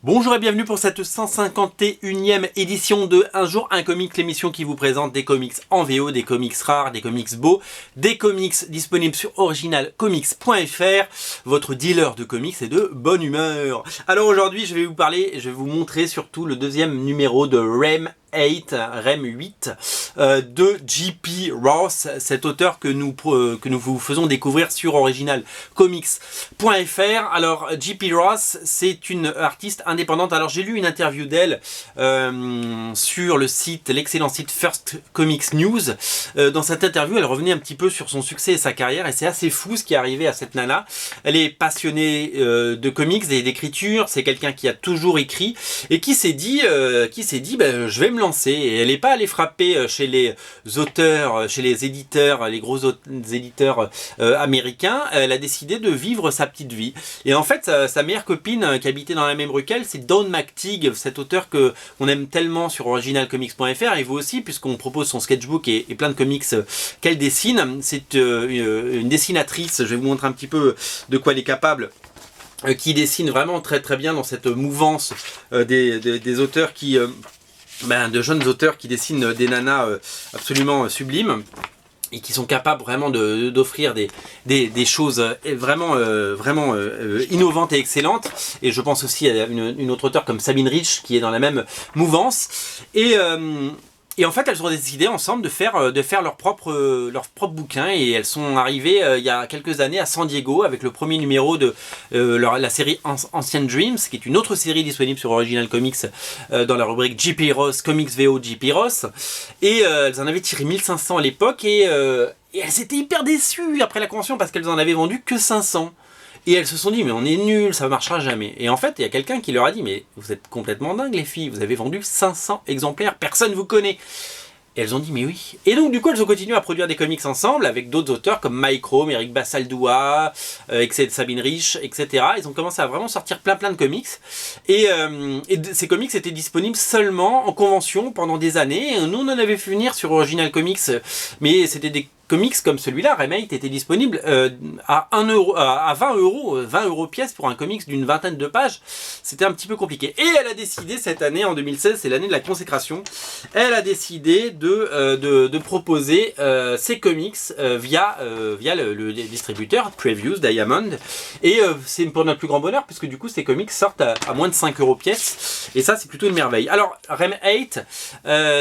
Bonjour et bienvenue pour cette 151e édition de Un jour un comic, l'émission qui vous présente des comics en VO, des comics rares, des comics beaux, des comics disponibles sur originalcomics.fr, votre dealer de comics et de bonne humeur. Alors aujourd'hui je vais vous parler, je vais vous montrer surtout le deuxième numéro de Rem 8 de J.P. Ross, cet auteur que nous vous faisons découvrir sur originalcomics.fr. Alors J.P. Ross, c'est une artiste indépendante. Alors j'ai lu une interview d'elle sur le site, l'excellent site First Comics News. Dans cette interview, elle revenait un petit peu sur son succès et sa carrière, et c'est assez fou ce qui est arrivé à cette nana. Elle est passionnée de comics et d'écriture. C'est quelqu'un qui a toujours écrit et qui s'est dit, ben, je vais me lancer. Et elle n'est pas allée frapper chez les auteurs, chez les éditeurs, les gros éditeurs américains. Elle a décidé de vivre sa petite vie. Et en fait, sa meilleure copine qui habitait dans la même rue qu'elle, c'est Dawn McTeague, cet auteur que on aime tellement sur originalcomics.fr, et vous aussi, puisqu'on propose son sketchbook et plein de comics qu'elle dessine. C'est une dessinatrice. Je vais vous montrer un petit peu de quoi elle est capable, qui dessine vraiment très très bien dans cette mouvance des auteurs qui de jeunes auteurs qui dessinent des nanas absolument sublimes et qui sont capables vraiment d'offrir des choses vraiment innovantes et excellentes. Et je pense aussi à une autre auteure comme Sabine Rich qui est dans la même mouvance. Et en fait, elles ont décidé ensemble de faire leur propre bouquin, et elles sont arrivées il y a quelques années à San Diego avec le premier numéro de la série Ancient Dreams, qui est une autre série disponible sur Original Comics dans la rubrique J.P. Ross, Comics VO J.P. Ross. Et elles en avaient tiré 1500 à l'époque, et elles étaient hyper déçues après la convention parce qu'elles en avaient vendu que 500. Et elles se sont dit, mais on est nuls, ça ne marchera jamais. Et en fait, il y a quelqu'un qui leur a dit, mais vous êtes complètement dingues les filles, vous avez vendu 500 exemplaires, personne ne vous connaît. Et elles ont dit, mais oui. Et donc, du coup, elles ont continué à produire des comics ensemble avec d'autres auteurs comme Mike Chrome, Eric Basaldoua, Sabine Rich, etc. Ils ont commencé à vraiment sortir plein de comics. Et ces comics étaient disponibles seulement en convention pendant des années. Et nous, on en avait fait venir sur Original Comics, mais c'était des comics comme celui-là. Rem 8 était disponible à 1 euro, à 20 euros, 20 euros pièce pour un comics d'une vingtaine de pages. C'était un petit peu compliqué. Et elle a décidé cette année, en 2016, c'est l'année de la consécration, elle a décidé de proposer ses comics via le distributeur Previews Diamond. Et c'est pour notre plus grand bonheur, puisque du coup ces comics sortent à moins de 5 euros pièce. Et ça, c'est plutôt une merveille. Alors, Rem 8,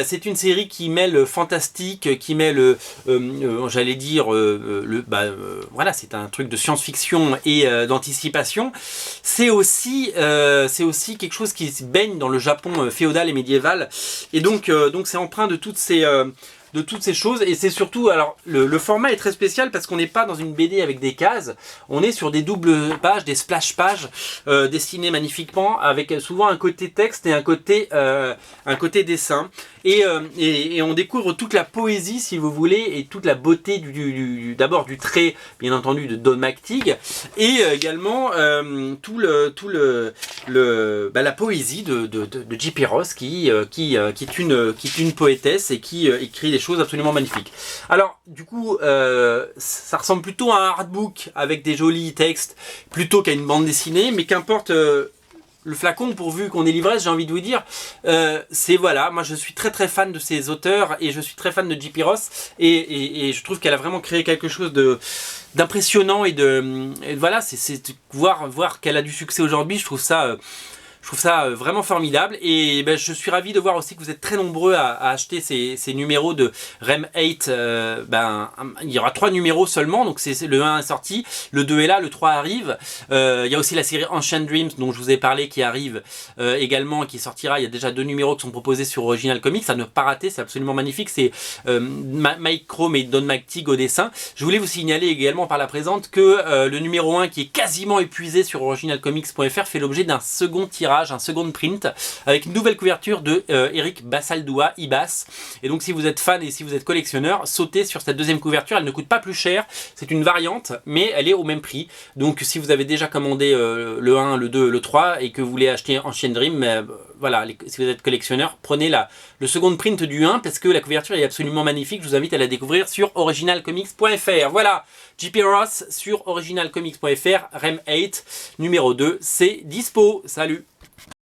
c'est une série qui mêle fantastique, qui mêle j'allais dire voilà, c'est un truc de science-fiction et d'anticipation. C'est aussi quelque chose qui se baigne dans le Japon féodal et médiéval, et donc c'est empreint de toutes ces choses. Et c'est surtout, alors le format est très spécial parce qu'on n'est pas dans une BD avec des cases, on est sur des doubles pages, des splash pages dessinées magnifiquement, avec souvent un côté texte et un côté dessin, et on découvre toute la poésie, si vous voulez, et toute la beauté d'abord du trait, bien entendu, de Dawn McTeague, et également la poésie de J.P. Ross qui est une poétesse et qui écrit des choses absolument magnifiques. Alors du coup ça ressemble plutôt à un artbook avec des jolis textes plutôt qu'à une bande dessinée, mais qu'importe le flacon, pourvu qu'on ait l'ivresse, j'ai envie de vous dire. Voilà, moi je suis très très fan de ces auteurs, et je suis très fan de J.P. Ross, et je trouve qu'elle a vraiment créé quelque chose d'impressionnant, et voilà, c'est voir qu'elle a du succès aujourd'hui. Je trouve ça vraiment formidable, et je suis ravi de voir aussi que vous êtes très nombreux à acheter ces numéros de Rem 8. Il y aura 3 numéros seulement, donc le 1 est sorti, le 2 est là, le 3 arrive. Il y a aussi la série Ancient Dreams dont je vous ai parlé, qui arrive également, qui sortira. Il y a déjà 2 numéros qui sont proposés sur Original Comics, à ne pas rater, c'est absolument magnifique. C'est Mike Chrome et Dawn McTeague au dessin. Je voulais vous signaler également par la présente que le numéro 1, qui est quasiment épuisé sur originalcomics.fr, fait l'objet d'un second tirage, un second print, avec une nouvelle couverture de Eric Basaldoua, Ibas. Et donc si vous êtes fan et si vous êtes collectionneur, sautez sur cette deuxième couverture. Elle ne coûte pas plus cher, c'est une variante, mais elle est au même prix. Donc si vous avez déjà commandé le 1, le 2, le 3, et que vous voulez acheter Ancient Dream, voilà, si vous êtes collectionneur, prenez le second print du 1, parce que la couverture est absolument magnifique. Je vous invite à la découvrir sur originalcomics.fr. Voilà, J.P. Ross sur originalcomics.fr, Rem 8, numéro 2, c'est dispo. Salut!